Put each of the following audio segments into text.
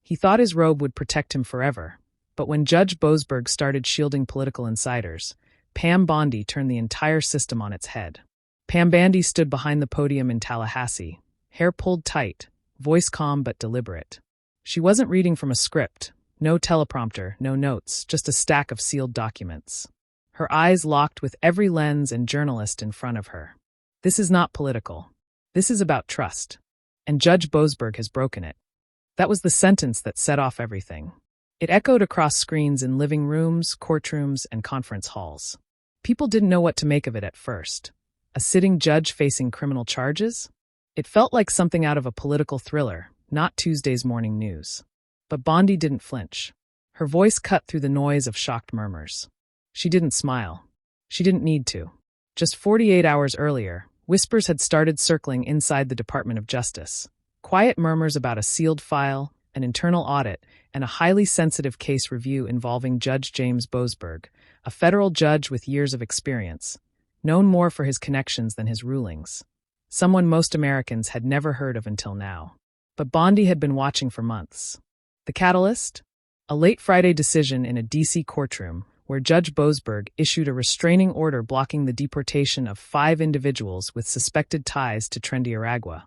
He thought his robe would protect him forever, but when Judge Boasberg started shielding political insiders, Pam Bondi turned the entire system on its head. Pam Bondi stood behind the podium in Tallahassee, hair pulled tight, voice calm but deliberate. She wasn't reading from a script, no teleprompter, no notes, just a stack of sealed documents. Her eyes locked with every lens and journalist in front of her. This is not political. This is about trust. And Judge Boasberg has broken it. That was the sentence that set off everything. It echoed across screens in living rooms, courtrooms, and conference halls. People didn't know what to make of it at first. A sitting judge facing criminal charges? It felt like something out of a political thriller, not Tuesday's morning news. But Bondi didn't flinch. Her voice cut through the noise of shocked murmurs. She didn't smile. She didn't need to. Just 48 hours earlier, whispers had started circling inside the Department of Justice. Quiet murmurs about a sealed file, an internal audit, and a highly sensitive case review involving Judge James Boasberg, a federal judge with years of experience, known more for his connections than his rulings. Someone most Americans had never heard of until now. But Bondi had been watching for months. The catalyst? A late Friday decision in a D.C. courtroom where Judge Boasberg issued a restraining order blocking the deportation of 5 individuals with suspected ties to Trendy Aragua,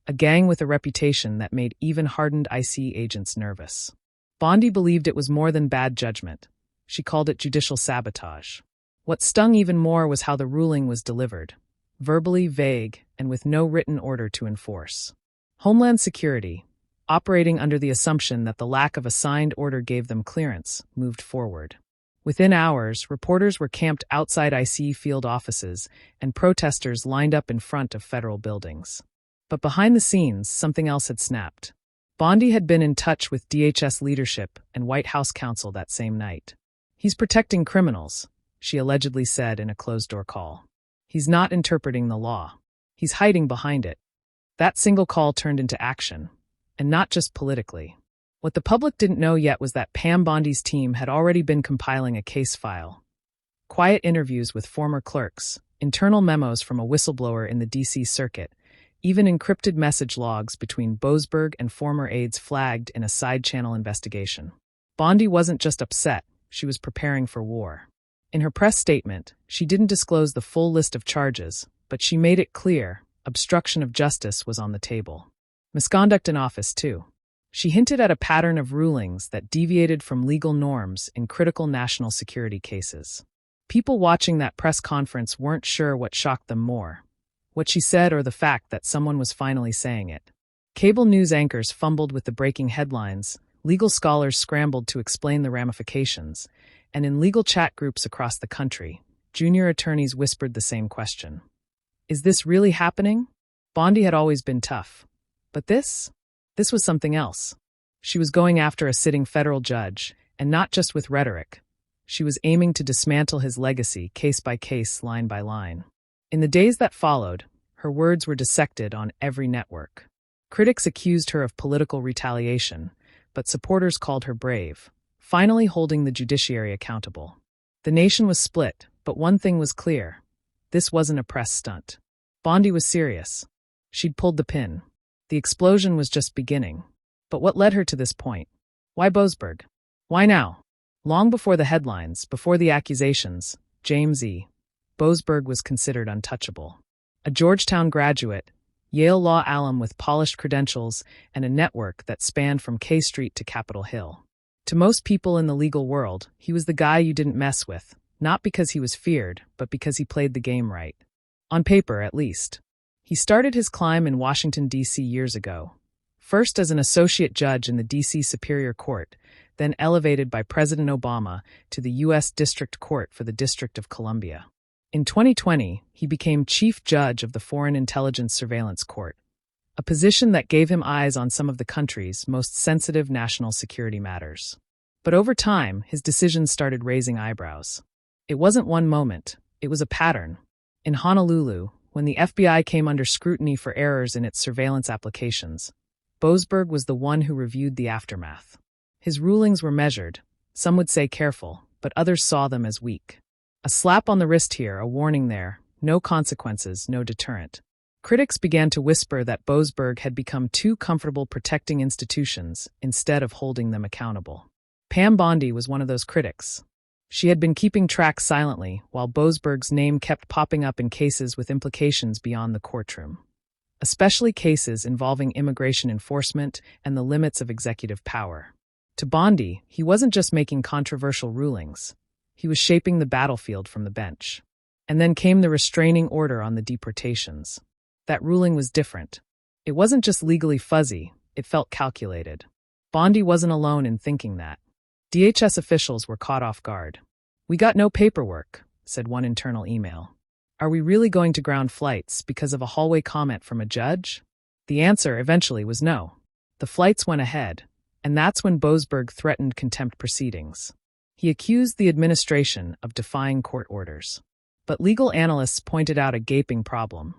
a gang with a reputation that made even hardened ICE agents nervous. Bondi believed it was more than bad judgment. She called it judicial sabotage. What stung even more was how the ruling was delivered, verbally vague and with no written order to enforce. Homeland Security, operating under the assumption that the lack of a signed order gave them clearance, moved forward. Within hours, reporters were camped outside ICE field offices and protesters lined up in front of federal buildings. But behind the scenes, something else had snapped. Bondi had been in touch with DHS leadership and White House counsel that same night. "He's protecting criminals," she allegedly said in a closed-door call. "He's not interpreting the law. He's hiding behind it." That single call turned into action, and not just politically. What the public didn't know yet was that Pam Bondi's team had already been compiling a case file. Quiet interviews with former clerks, internal memos from a whistleblower in the D.C. circuit, even encrypted message logs between Boasberg and former aides flagged in a side-channel investigation. Bondi wasn't just upset, she was preparing for war. In her press statement, she didn't disclose the full list of charges, but she made it clear obstruction of justice was on the table. Misconduct in office, too. She hinted at a pattern of rulings that deviated from legal norms in critical national security cases. People watching that press conference weren't sure what shocked them more, what she said or the fact that someone was finally saying it. Cable news anchors fumbled with the breaking headlines, legal scholars scrambled to explain the ramifications, and in legal chat groups across the country, junior attorneys whispered the same question. Is this really happening? Bondi had always been tough. But this was something else. She was going after a sitting federal judge, and not just with rhetoric. She was aiming to dismantle his legacy case by case, line by line. In the days that followed, her words were dissected on every network. Critics accused her of political retaliation, but supporters called her brave, finally holding the judiciary accountable. The nation was split, but one thing was clear. This wasn't a press stunt. Bondi was serious. She'd pulled the pin. The explosion was just beginning. But what led her to this point? Why Boasberg? Why now? Long before the headlines, before the accusations, James E. Boasberg was considered untouchable. A Georgetown graduate, Yale law alum with polished credentials and a network that spanned from K Street to Capitol Hill. To most people in the legal world, he was the guy you didn't mess with, not because he was feared, but because he played the game right. On paper, at least. He started his climb in Washington, D.C. years ago. First as an associate judge in the D.C. Superior Court, then elevated by President Obama to the U.S. District Court for the District of Columbia. In 2020, he became chief judge of the Foreign Intelligence Surveillance Court, a position that gave him eyes on some of the country's most sensitive national security matters. But over time, his decisions started raising eyebrows. It wasn't one moment, it was a pattern. In Honolulu, when the FBI came under scrutiny for errors in its surveillance applications, Boasberg was the one who reviewed the aftermath. His rulings were measured, some would say careful, but others saw them as weak. A slap on the wrist here, a warning there, no consequences, no deterrent. Critics began to whisper that Boasberg had become too comfortable protecting institutions instead of holding them accountable. Pam Bondi was one of those critics. She had been keeping track silently while Boasberg's name kept popping up in cases with implications beyond the courtroom, especially cases involving immigration enforcement and the limits of executive power. To Bondi, he wasn't just making controversial rulings. He was shaping the battlefield from the bench. And then came the restraining order on the deportations. That ruling was different. It wasn't just legally fuzzy, it felt calculated. Bondi wasn't alone in thinking that. DHS officials were caught off guard. "We got no paperwork," said one internal email. "Are we really going to ground flights because of a hallway comment from a judge?" The answer eventually was no. The flights went ahead, and that's when Boasberg threatened contempt proceedings. He accused the administration of defying court orders. But legal analysts pointed out a gaping problem.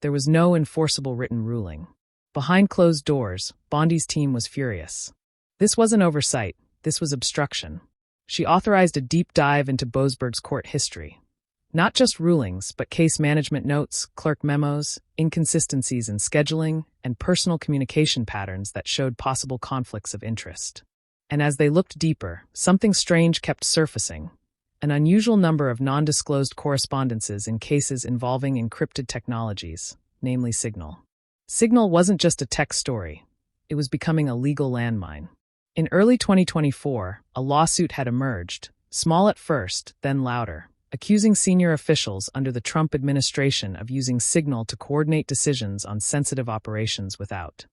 There was no enforceable written ruling. Behind closed doors, Bondi's team was furious. This wasn't oversight, this was obstruction. She authorized a deep dive into Boasberg's court history. Not just rulings, but case management notes, clerk memos, inconsistencies in scheduling, and personal communication patterns that showed possible conflicts of interest. And as they looked deeper, something strange kept surfacing. An unusual number of non-disclosed correspondences in cases involving encrypted technologies, namely Signal. Signal wasn't just a tech story. It was becoming a legal landmine. In early 2024, a lawsuit had emerged, small at first, then louder, accusing senior officials under the Trump administration of using Signal to coordinate decisions on sensitive operations without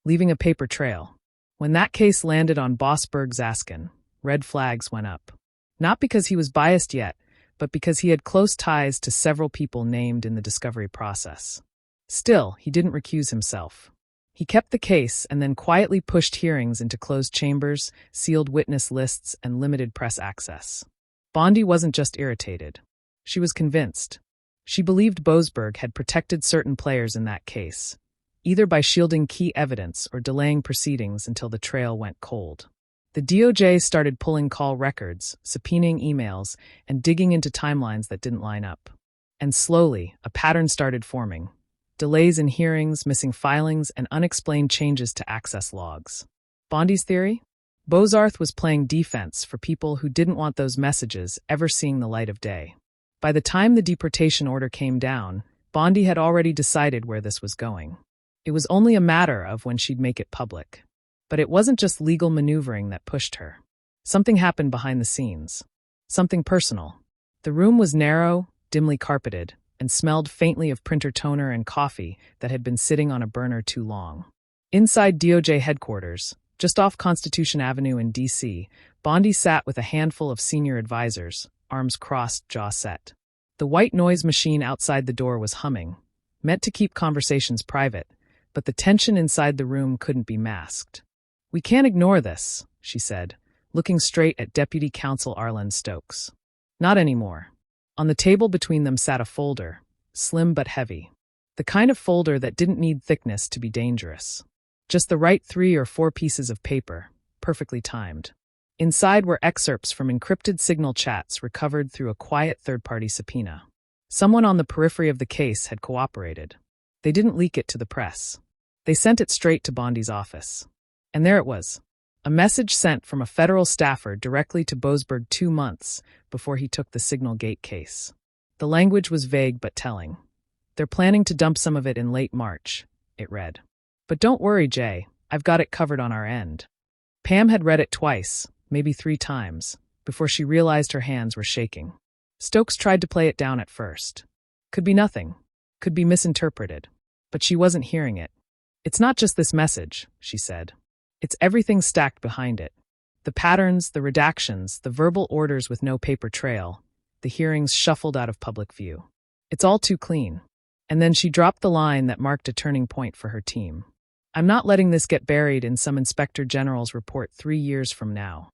leaving a paper trail. When that case landed on Boasberg's asking, red flags went up. Not because he was biased yet, but because he had close ties to several people named in the discovery process. Still, he didn't recuse himself. He kept the case and then quietly pushed hearings into closed chambers, sealed witness lists, and limited press access. Bondi wasn't just irritated. She was convinced. She believed Boasberg had protected certain players in that case, either by shielding key evidence or delaying proceedings until the trail went cold. The DOJ started pulling call records, subpoenaing emails, and digging into timelines that didn't line up. And slowly, a pattern started forming. Delays in hearings, missing filings, and unexplained changes to access logs. Bondi's theory? Boasberg was playing defense for people who didn't want those messages ever seeing the light of day. By the time the deportation order came down, Bondi had already decided where this was going. It was only a matter of when she'd make it public. But it wasn't just legal maneuvering that pushed her. Something happened behind the scenes. Something personal. The room was narrow, dimly carpeted, and smelled faintly of printer toner and coffee that had been sitting on a burner too long. Inside DOJ headquarters, just off Constitution Avenue in D.C., Bondi sat with a handful of senior advisors, arms crossed, jaw set. The white noise machine outside the door was humming, meant to keep conversations private, but the tension inside the room couldn't be masked. "We can't ignore this," she said, looking straight at Deputy Counsel Arlen Stokes. Not anymore. On the table between them sat a folder, slim but heavy. The kind of folder that didn't need thickness to be dangerous. Just the right 3 or 4 pieces of paper, perfectly timed. Inside were excerpts from encrypted Signal chats recovered through a quiet third-party subpoena. Someone on the periphery of the case had cooperated. They didn't leak it to the press. They sent it straight to Bondi's office. And there it was. A message sent from a federal staffer directly to Boasberg 2 months before he took the Signal Gate case. The language was vague but telling. "They're planning to dump some of it in late March," it read. "But don't worry, Jay, I've got it covered on our end." Pam had read it twice, maybe 3 times, before she realized her hands were shaking. Stokes tried to play it down at first. Could be nothing. Could be misinterpreted. But she wasn't hearing it. "It's not just this message," she said. "It's everything stacked behind it. The patterns, the redactions, the verbal orders with no paper trail, the hearings shuffled out of public view. It's all too clean." And then she dropped the line that marked a turning point for her team. "I'm not letting this get buried in some Inspector General's report 3 years from now."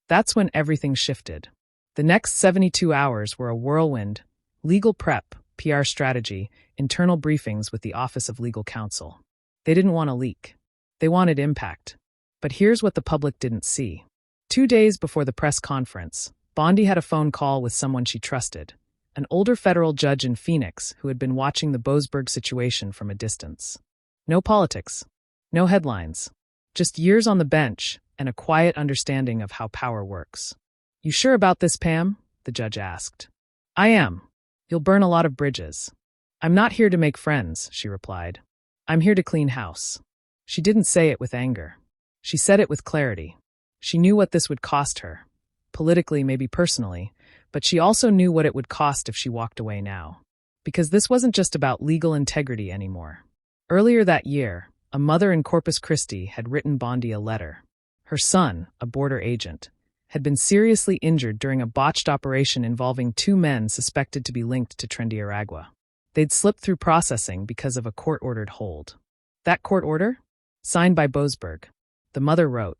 That's when everything shifted. The next 72 hours were a whirlwind: legal prep, PR strategy, internal briefings with the Office of Legal Counsel. They didn't want a leak. They wanted impact. But here's what the public didn't see. 2 days before the press conference, Bondi had a phone call with someone she trusted, an older federal judge in Phoenix who had been watching the Boasberg situation from a distance. No politics, no headlines, just years on the bench and a quiet understanding of how power works. "You sure about this, Pam?" the judge asked. "I am. You'll burn a lot of bridges." "I'm not here to make friends," she replied. "I'm here to clean house." She didn't say it with anger. She said it with clarity. She knew what this would cost her. Politically, maybe personally, but she also knew what it would cost if she walked away now. Because this wasn't just about legal integrity anymore. Earlier that year, a mother in Corpus Christi had written Bondi a letter. Her son, a border agent, had been seriously injured during a botched operation involving two men suspected to be linked to Trendiaragua. They'd slipped through processing because of a court-ordered hold. That court order? Signed by Boasberg. The mother wrote,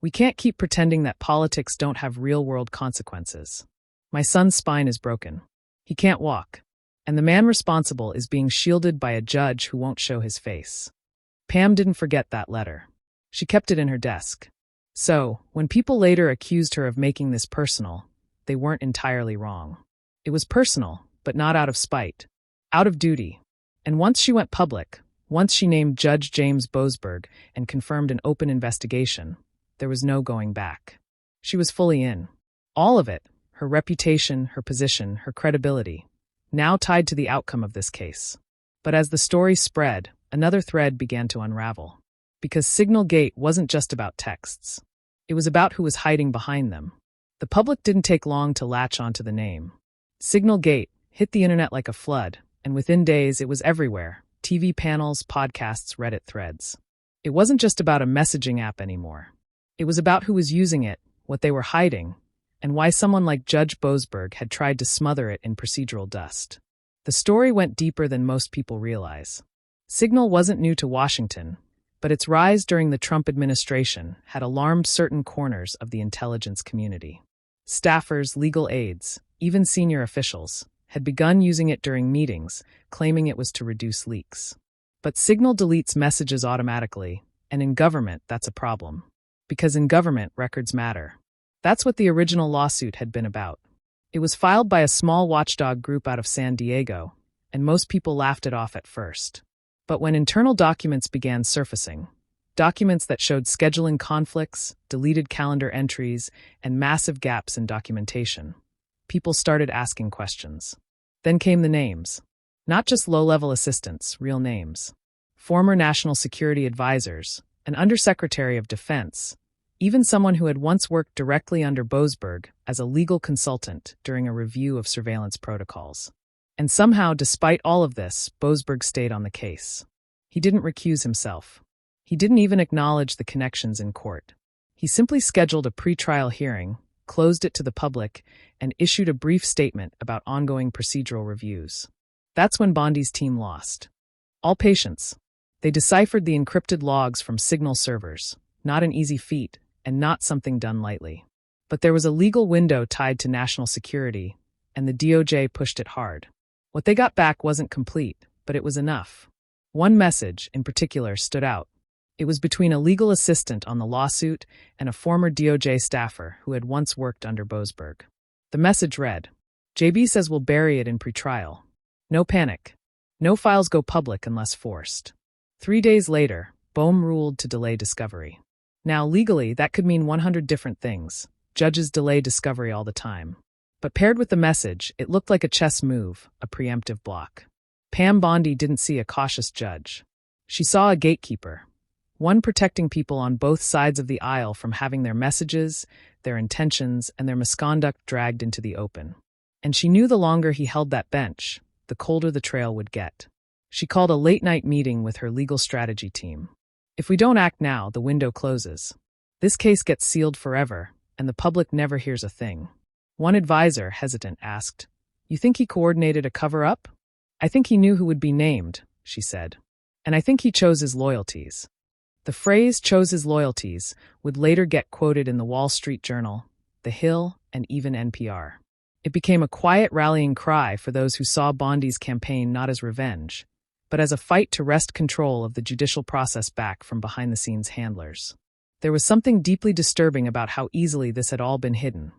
"We can't keep pretending that politics don't have real-world consequences. My son's spine is broken. He can't walk. And the man responsible is being shielded by a judge who won't show his face." Pam didn't forget that letter. She kept it in her desk. So, when people later accused her of making this personal, they weren't entirely wrong. It was personal, but not out of spite. Out of duty. And once she went public, once she named Judge James Boasberg and confirmed an open investigation, there was no going back. She was fully in. All of it, her reputation, her position, her credibility, now tied to the outcome of this case. But as the story spread, another thread began to unravel. Because Signal Gate wasn't just about texts. It was about who was hiding behind them. The public didn't take long to latch onto the name. Signal Gate hit the internet like a flood, and within days it was everywhere. TV panels, podcasts, Reddit threads. It wasn't just about a messaging app anymore. It was about who was using it, what they were hiding, and why someone like Judge Boasberg had tried to smother it in procedural dust. The story went deeper than most people realize. Signal wasn't new to Washington, but its rise during the Trump administration had alarmed certain corners of the intelligence community. Staffers, legal aides, even senior officials, had begun using it during meetings, claiming it was to reduce leaks. But Signal deletes messages automatically, and in government that's a problem. Because in government, records matter. That's what the original lawsuit had been about. It was filed by a small watchdog group out of San Diego, and most people laughed it off at first. But when internal documents began surfacing, documents that showed scheduling conflicts, deleted calendar entries, and massive gaps in documentation, people started asking questions. Then came the names. Not just low-level assistants, real names. Former national security advisors, an undersecretary of defense, even someone who had once worked directly under Boasberg as a legal consultant during a review of surveillance protocols. And somehow, despite all of this, Boasberg stayed on the case. He didn't recuse himself. He didn't even acknowledge the connections in court. He simply scheduled a pretrial hearing, closed it to the public, and issued a brief statement about ongoing procedural reviews. That's when Bondi's team lost. All patience. They deciphered the encrypted logs from Signal servers, not an easy feat, and not something done lightly. But there was a legal window tied to national security, and the DOJ pushed it hard. What they got back wasn't complete, but it was enough. One message, in particular, stood out. It was between a legal assistant on the lawsuit and a former DOJ staffer who had once worked under Boasberg. The message read, "JB says we'll bury it in pretrial. No panic. No files go public unless forced." 3 days later, Bohm ruled to delay discovery. Now, legally, that could mean 100 different things. Judges delay discovery all the time. But paired with the message, it looked like a chess move, a preemptive block. Pam Bondi didn't see a cautious judge. She saw a gatekeeper, one protecting people on both sides of the aisle from having their messages, their intentions, and their misconduct dragged into the open. And she knew the longer he held that bench, the colder the trail would get. She called a late-night meeting with her legal strategy team. "If we don't act now, the window closes. This case gets sealed forever, and the public never hears a thing." One advisor, hesitant, asked, "You think he coordinated a cover-up?" "I think he knew who would be named," she said. "And I think he chose his loyalties." The phrase "chose his loyalties" would later get quoted in the Wall Street Journal, The Hill, and even NPR. It became a quiet rallying cry for those who saw Bondi's campaign not as revenge, but as a fight to wrest control of the judicial process back from behind-the-scenes handlers. There was something deeply disturbing about how easily this had all been hidden.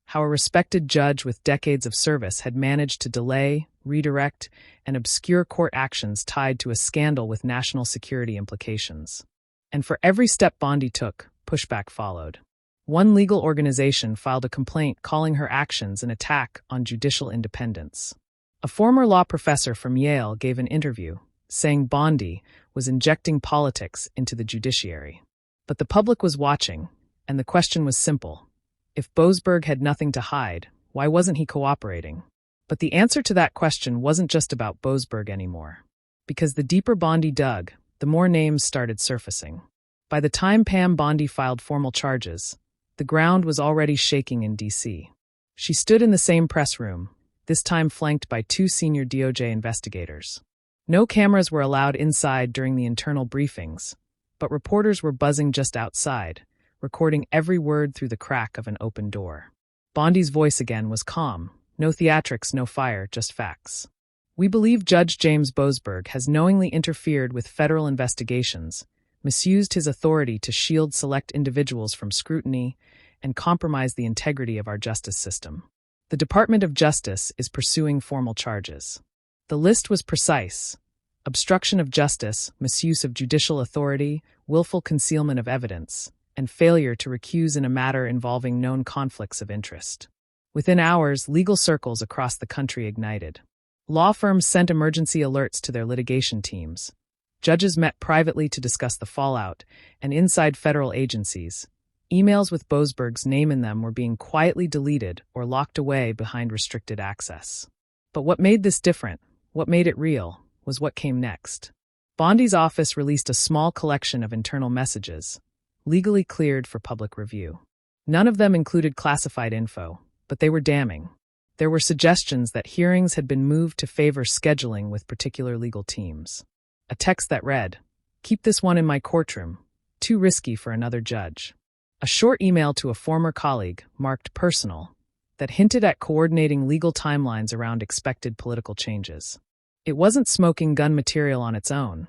how a respected judge with decades of service had managed to delay, redirect, and obscure court actions tied to a scandal with national security implications. And for every step Bondi took, pushback followed. One legal organization filed a complaint calling her actions an attack on judicial independence. A former law professor from Yale gave an interview, saying Bondi was injecting politics into the judiciary. But the public was watching, and the question was simple. If Boasberg had nothing to hide, why wasn't he cooperating? But the answer to that question wasn't just about Boasberg anymore. Because the deeper Bondi dug, the more names started surfacing. By the time Pam Bondi filed formal charges, the ground was already shaking in D.C. She stood in the same press room, this time flanked by two senior DOJ investigators. No cameras were allowed inside during the internal briefings, but reporters were buzzing just outside, recording every word through the crack of an open door. Bondi's voice again was calm. No theatrics, no fire, just facts. We believe Judge James Boasberg has knowingly interfered with federal investigations, misused his authority to shield select individuals from scrutiny, and compromise the integrity of our justice system. The Department of Justice is pursuing formal charges. The list was precise: obstruction of justice, misuse of judicial authority, willful concealment of evidence, and failure to recuse in a matter involving known conflicts of interest. Within hours, legal circles across the country ignited. Law firms sent emergency alerts to their litigation teams. Judges met privately to discuss the fallout, and inside federal agencies, emails with Boasberg's name in them were being quietly deleted or locked away behind restricted access. But what made this different, what made it real, was what came next. Bondi's office released a small collection of internal messages, legally cleared for public review. None of them included classified info, but they were damning. There were suggestions that hearings had been moved to favor scheduling with particular legal teams. A text that read, "Keep this one in my courtroom, too risky for another judge." A short email to a former colleague, marked personal, that hinted at coordinating legal timelines around expected political changes. It wasn't smoking gun material on its own,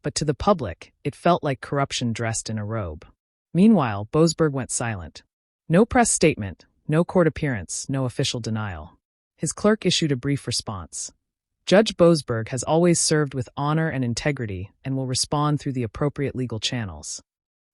but to the public, it felt like corruption dressed in a robe. Meanwhile, Boasberg went silent. No press statement, no court appearance, no official denial. His clerk issued a brief response. Judge Boasberg has always served with honor and integrity and will respond through the appropriate legal channels.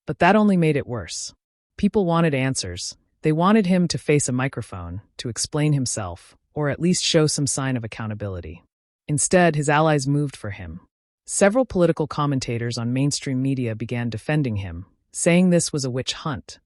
But that only made it worse. People wanted answers. They wanted him to face a microphone, to explain himself, or at least show some sign of accountability. Instead, his allies moved for him. Several political commentators on mainstream media began defending him, saying this was a witch hunt,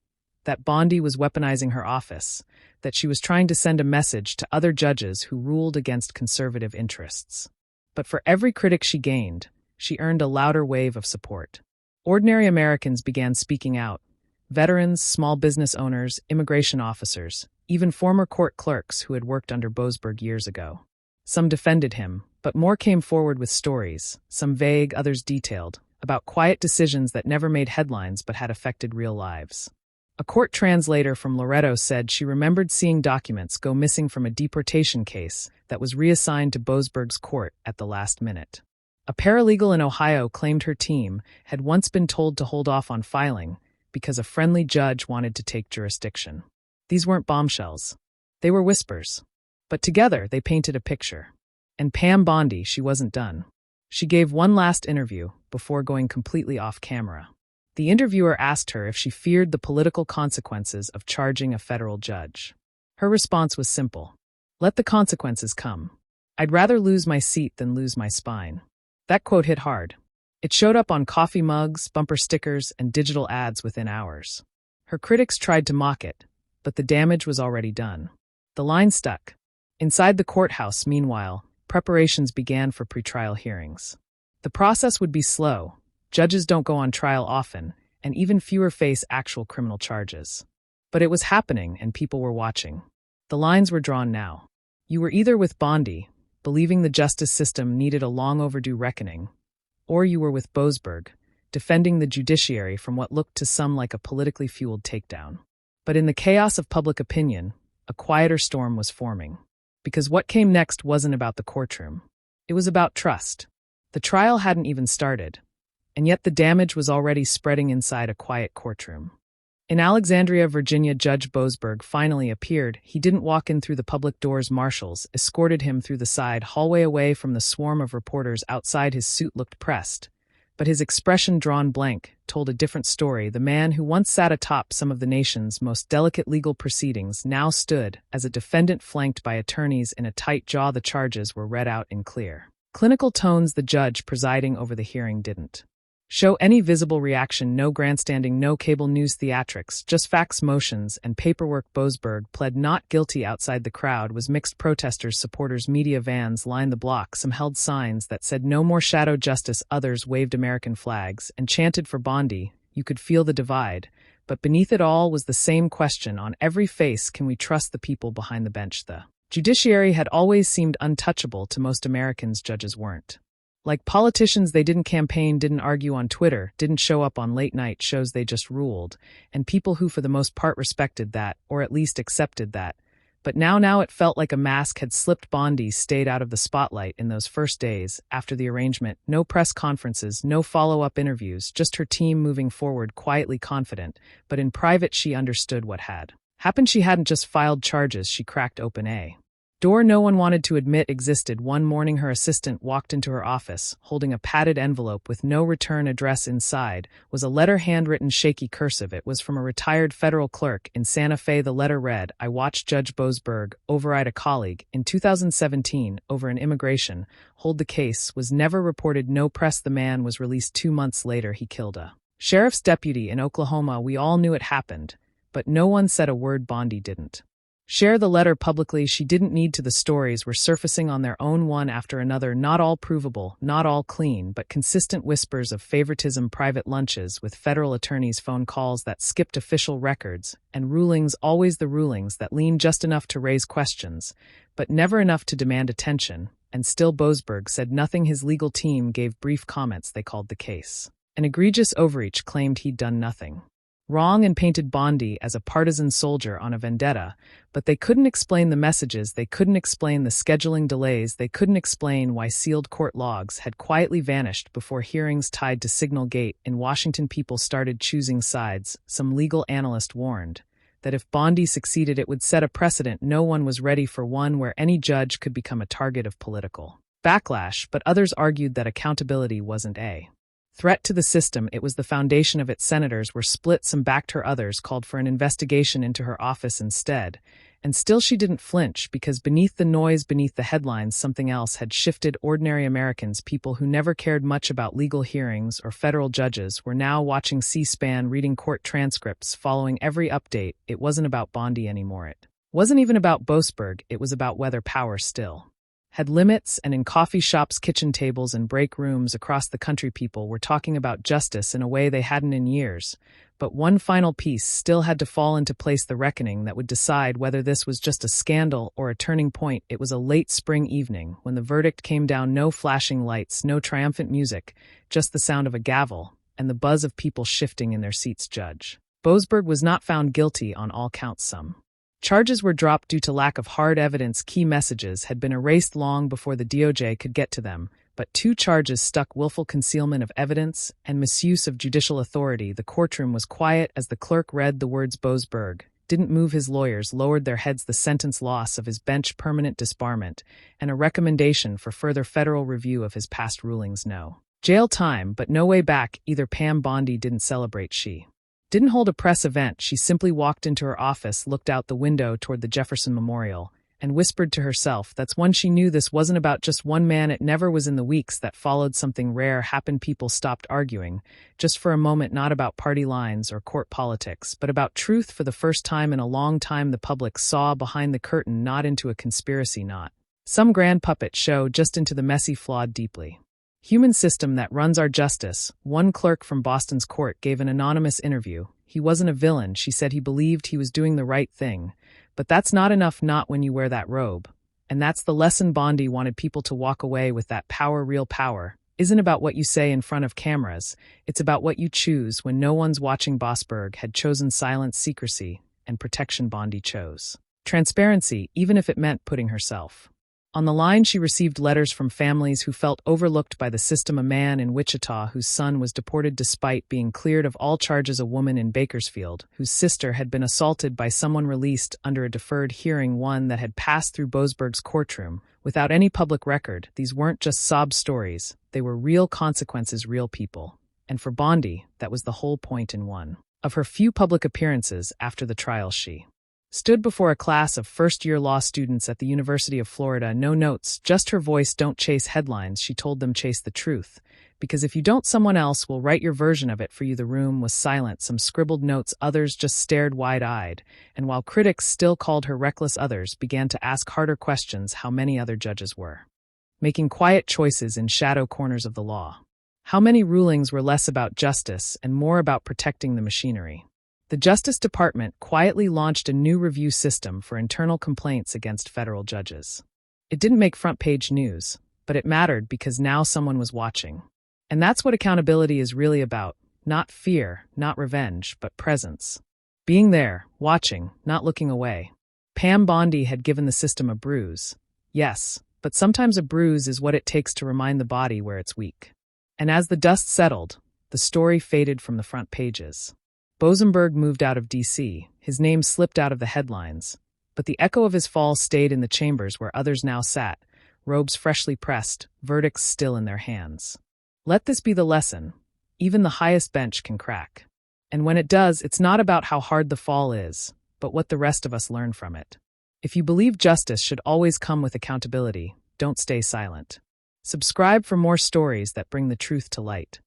that Bondi was weaponizing her office, that she was trying to send a message to other judges who ruled against conservative interests. But for every critic she gained, she earned a louder wave of support. Ordinary Americans began speaking out. Veterans, small business owners, immigration officers, even former court clerks who had worked under Boasberg years ago. Some defended him, but more came forward with stories, some vague, others detailed, about quiet decisions that never made headlines but had affected real lives. A court translator from Loretto said she remembered seeing documents go missing from a deportation case that was reassigned to Boasberg's court at the last minute. A paralegal in Ohio claimed her team had once been told to hold off on filing because a friendly judge wanted to take jurisdiction. These weren't bombshells. They were whispers. But together they painted a picture. And Pam Bondi, she wasn't done. She gave one last interview before going completely off camera. The interviewer asked her if she feared the political consequences of charging a federal judge. Her response was simple. "Let the consequences come. I'd rather lose my seat than lose my spine." That quote hit hard. It showed up on coffee mugs, bumper stickers, and digital ads within hours. Her critics tried to mock it, but the damage was already done. The line stuck. Inside the courthouse, meanwhile, preparations began for pretrial hearings. The process would be slow. Judges don't go on trial often, and even fewer face actual criminal charges. But it was happening, and people were watching. The lines were drawn now. You were either with Bondi, believing the justice system needed a long overdue reckoning, or you were with Boasberg, defending the judiciary from what looked to some like a politically fueled takedown. But in the chaos of public opinion, a quieter storm was forming. Because what came next wasn't about the courtroom. It was about trust. The trial hadn't even started, and yet the damage was already spreading inside a quiet courtroom. In Alexandria, Virginia, Judge Boasberg finally appeared. He didn't walk in through the public doors. Marshals escorted him through the side hallway away from the swarm of reporters outside. His suit looked pressed, but his expression, drawn blank, told a different story. The man who once sat atop some of the nation's most delicate legal proceedings now stood as a defendant flanked by attorneys in a tight jaw. The charges were read out in clear, clinical tones. The judge presiding over the hearing didn't show any visible reaction, no grandstanding, no cable news theatrics, just facts, motions, and paperwork. Boasberg pled not guilty. Outside, the crowd was mixed. Protesters, supporters, media vans lined the block. Some held signs that said "No more shadow justice." Others waved American flags and chanted for Bondi. You could feel the divide, but beneath it all was the same question on every face: can we trust the people behind the bench? The judiciary had always seemed untouchable to most Americans. Judges weren't like politicians. They didn't campaign, didn't argue on Twitter, didn't show up on late-night shows. They just ruled, and people who for the most part respected that, or at least accepted that. But now it felt like a mask had slipped. Bondi stayed out of the spotlight in those first days after the arraignment. No press conferences, no follow-up interviews, just her team moving forward quietly, confident. But in private she understood what had happened. She hadn't just filed charges, she cracked open a door no one wanted to admit existed. One morning her assistant walked into her office, holding a padded envelope with no return address. Inside was a letter, handwritten, shaky cursive. It was from a retired federal clerk in Santa Fe. The letter read, "I watched Judge Boasberg override a colleague in 2017 over an immigration hold. The case was never reported. No press. The man was released 2 months later. He killed a sheriff's deputy in Oklahoma. We all knew it happened, but no one said a word." Bondi didn't share the letter publicly. She didn't need to. The stories were surfacing on their own, one after another, not all provable, not all clean, but consistent whispers of favoritism, private lunches with federal attorneys, phone calls that skipped official records, and rulings, always the rulings that leaned just enough to raise questions, but never enough to demand attention. And still Boasberg said nothing. His legal team gave brief comments. They called the case an egregious overreach, claimed he'd done nothing wrong, and painted Bondi as a partisan soldier on a vendetta. But they couldn't explain the messages, they couldn't explain the scheduling delays, they couldn't explain why sealed court logs had quietly vanished before hearings tied to Signal Gate in Washington. People started choosing sides. Some legal analyst warned that if Bondi succeeded, it would set a precedent. No one was ready for one where any judge could become a target of political backlash, but others argued that accountability wasn't a threat to the system, it was the foundation of it. Senators were split. Some backed her, others called for an investigation into her office instead. And still she didn't flinch, because beneath the noise, beneath the headlines, something else had shifted. Ordinary Americans, people who never cared much about legal hearings or federal judges, were now watching C-SPAN, reading court transcripts, following every update. It wasn't about Bondi anymore. It wasn't even about Boasberg. It was about whether power still had limits. And in coffee shops, kitchen tables, and break rooms across the country, people were talking about justice in a way they hadn't in years. But one final piece still had to fall into place, the reckoning that would decide whether this was just a scandal or a turning point. It was a late spring evening when the verdict came down. No flashing lights, no triumphant music, just the sound of a gavel and the buzz of people shifting in their seats. Judge Boasberg was not found guilty on all counts. Some charges were dropped due to lack of hard evidence. Key messages had been erased long before the DOJ could get to them, but 2 charges stuck: willful concealment of evidence and misuse of judicial authority. The courtroom was quiet as the clerk read the words. Boasberg didn't move. His lawyers lowered their heads. The sentence: loss of his bench, permanent disbarment, and a recommendation for further federal review of his past rulings. No jail time, but no way back. Either Pam Bondi didn't celebrate. She didn't hold a press event. She simply walked into her office, looked out the window toward the Jefferson Memorial, and whispered to herself. That's when she knew this wasn't about just one man. It never was. In the weeks that followed, something rare happened. People stopped arguing, just for a moment, not about party lines or court politics, but about truth. For the first time in a long time, the public saw behind the curtain, not into a conspiracy, not some grand puppet show, just into the messy, flawed, deeply human system that runs our justice. One clerk from Boston's court gave an anonymous interview. He wasn't a villain. She said he believed he was doing the right thing. But that's not enough, not when you wear that robe. And that's the lesson Bondi wanted people to walk away with. That power, real power, isn't about what you say in front of cameras. It's about what you choose when no one's watching. Boasberg had chosen silence, secrecy, and protection. Bondi chose transparency, even if it meant putting herself On the line, she received letters from families who felt overlooked by the system. A man in Wichita whose son was deported despite being cleared of all charges. A woman in Bakersfield whose sister had been assaulted by someone released under a deferred hearing, one that had passed through Boasberg's courtroom without any public record. These weren't just sob stories. They were real consequences, real people. And for Bondi, that was the whole point. In one of her few public appearances after the trial, she stood before a class of first-year law students at the University of Florida. No notes, just her voice. Don't chase headlines, she told them, chase the truth. Because if you don't, someone else will write your version of it for you. The room was silent. Some scribbled notes, others just stared wide-eyed. And while critics still called her reckless, others began to ask harder questions: how many other judges were making quiet choices in shadow corners of the law? How many rulings were less about justice and more about protecting the machinery? The Justice Department quietly launched a new review system for internal complaints against federal judges. It didn't make front-page news, but it mattered because now someone was watching. And that's what accountability is really about. Not fear, not revenge, but presence. Being there, watching, not looking away. Pam Bondi had given the system a bruise. Yes, but sometimes a bruise is what it takes to remind the body where it's weak. And as the dust settled, the story faded from the front pages. Boasberg moved out of D.C., his name slipped out of the headlines, but the echo of his fall stayed in the chambers where others now sat, robes freshly pressed, verdicts still in their hands. Let this be the lesson: even the highest bench can crack. And when it does, it's not about how hard the fall is, but what the rest of us learn from it. If you believe justice should always come with accountability, don't stay silent. Subscribe for more stories that bring the truth to light.